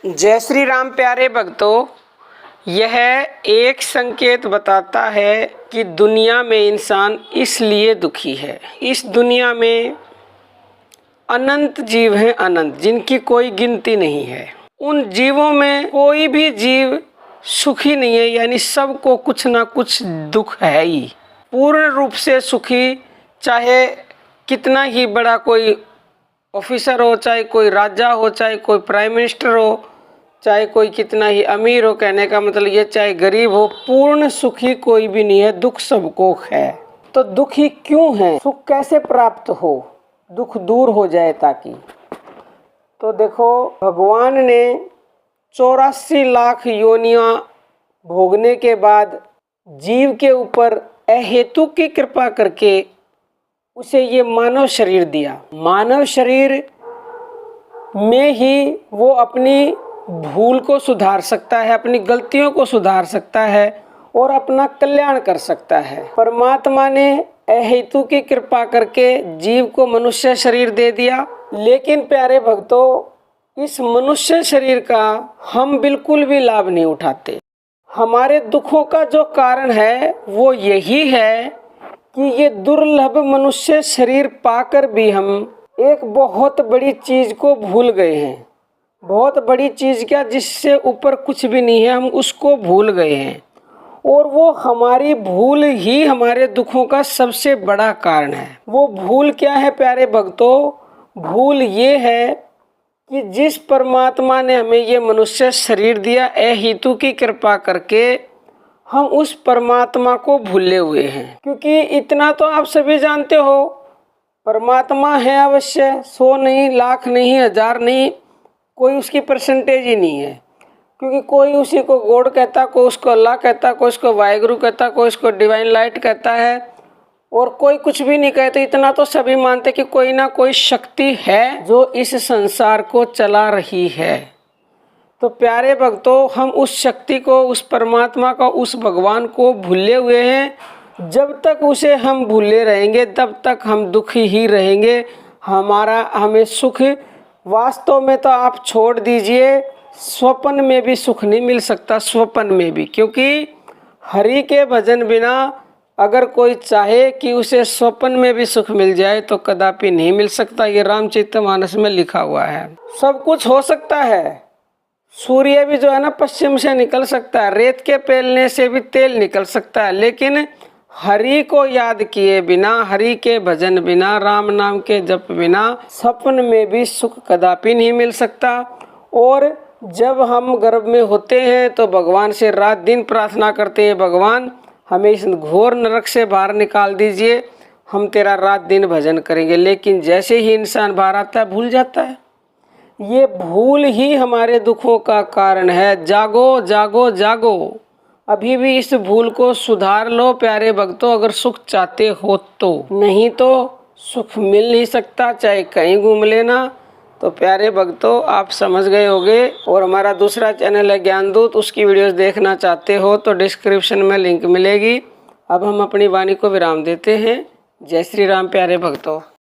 जय श्री राम प्यारे भक्तों, यह एक संकेत बताता है कि दुनिया में इंसान इसलिए दुखी है। इस दुनिया में अनंत जीव हैं, अनंत, जिनकी कोई गिनती नहीं है। उन जीवों में कोई भी जीव सुखी नहीं है, यानी सबको कुछ ना कुछ दुख है ही। पूर्ण रूप से सुखी चाहे कितना ही बड़ा कोई ऑफिसर हो, चाहे कोई राजा हो, चाहे कोई प्राइम मिनिस्टर हो, चाहे कोई कितना ही अमीर हो, कहने का मतलब ये चाहे गरीब हो, पूर्ण सुखी कोई भी नहीं है। दुख सबको है। तो दुखी क्यों है? सुख कैसे प्राप्त हो, दुख दूर हो जाए ताकि। तो देखो, भगवान ने 84 लाख योनियां भोगने के बाद जीव के ऊपर अहेतु की कृपा करके उसे ये मानव शरीर दिया। मानव शरीर में ही वो अपनी भूल को सुधार सकता है, अपनी गलतियों को सुधार सकता है और अपना कल्याण कर सकता है। परमात्मा ने अहेतु की कृपा करके जीव को मनुष्य शरीर दे दिया। लेकिन प्यारे भक्तों, इस मनुष्य शरीर का हम बिल्कुल भी लाभ नहीं उठाते। हमारे दुखों का जो कारण है वो यही है कि ये दुर्लभ मनुष्य शरीर पाकर भी हम एक बहुत बड़ी चीज को भूल गए हैं। बहुत बड़ी चीज क्या, जिससे ऊपर कुछ भी नहीं है, हम उसको भूल गए हैं। और वो हमारी भूल ही हमारे दुखों का सबसे बड़ा कारण है। वो भूल क्या है प्यारे भक्तों? भूल ये है कि जिस परमात्मा ने हमें ये मनुष्य शरीर दिया अहेतु की कृपा करके, हम उस परमात्मा को भूले हुए हैं। क्योंकि इतना तो आप सभी जानते हो, परमात्मा है अवश्य, 100 नहीं, लाख नहीं, 1000 नहीं, कोई उसकी परसेंटेज ही नहीं है। क्योंकि कोई उसी को गॉड कहता, कोई उसको अल्लाह कहता, कोई उसको वाहिगुरु कहता, कोई उसको डिवाइन लाइट कहता है, और कोई कुछ भी नहीं कहते। इतना तो सभी मानते कि कोई ना कोई शक्ति है जो इस संसार को चला रही है। तो प्यारे भक्तों, हम उस शक्ति को, उस परमात्मा को, उस भगवान को भूले हुए हैं। जब तक उसे हम भूले रहेंगे तब तक हम दुखी ही रहेंगे। हमें सुख वास्तव में तो आप छोड़ दीजिए, स्वप्न में भी सुख नहीं मिल सकता, स्वप्न में भी। क्योंकि हरि के भजन बिना अगर कोई चाहे कि उसे स्वप्न में भी सुख मिल जाए तो कदापि नहीं मिल सकता। ये रामचरितमानस में लिखा हुआ है। सब कुछ हो सकता है। सूर्य भी जो है ना पश्चिम से निकल सकता है, रेत के पेलने से भी तेल निकल सकता है, लेकिन हरि को याद किए बिना, हरि के भजन बिना, राम नाम के जप बिना सपन में भी सुख कदापि नहीं मिल सकता। और जब हम गर्भ में होते हैं तो भगवान से रात दिन प्रार्थना करते हैं, भगवान हमें इस घोर नरक से बाहर निकाल दीजिए, हम तेरा रात दिन भजन करेंगे। लेकिन जैसे ही इंसान बाहर आता है भूल जाता है। ये भूल ही हमारे दुखों का कारण है। जागो जागो जागो, अभी भी इस भूल को सुधार लो प्यारे भक्तों, अगर सुख चाहते हो तो। नहीं तो सुख मिल नहीं सकता, चाहे कहीं घूम लेना। तो प्यारे भक्तों, आप समझ गए होंगे। और हमारा दूसरा चैनल है ज्ञानदूत, उसकी वीडियोस देखना चाहते हो तो डिस्क्रिप्शन में लिंक मिलेगी। अब हम अपनी वाणी को विराम देते हैं। जय श्री राम प्यारे भक्तों।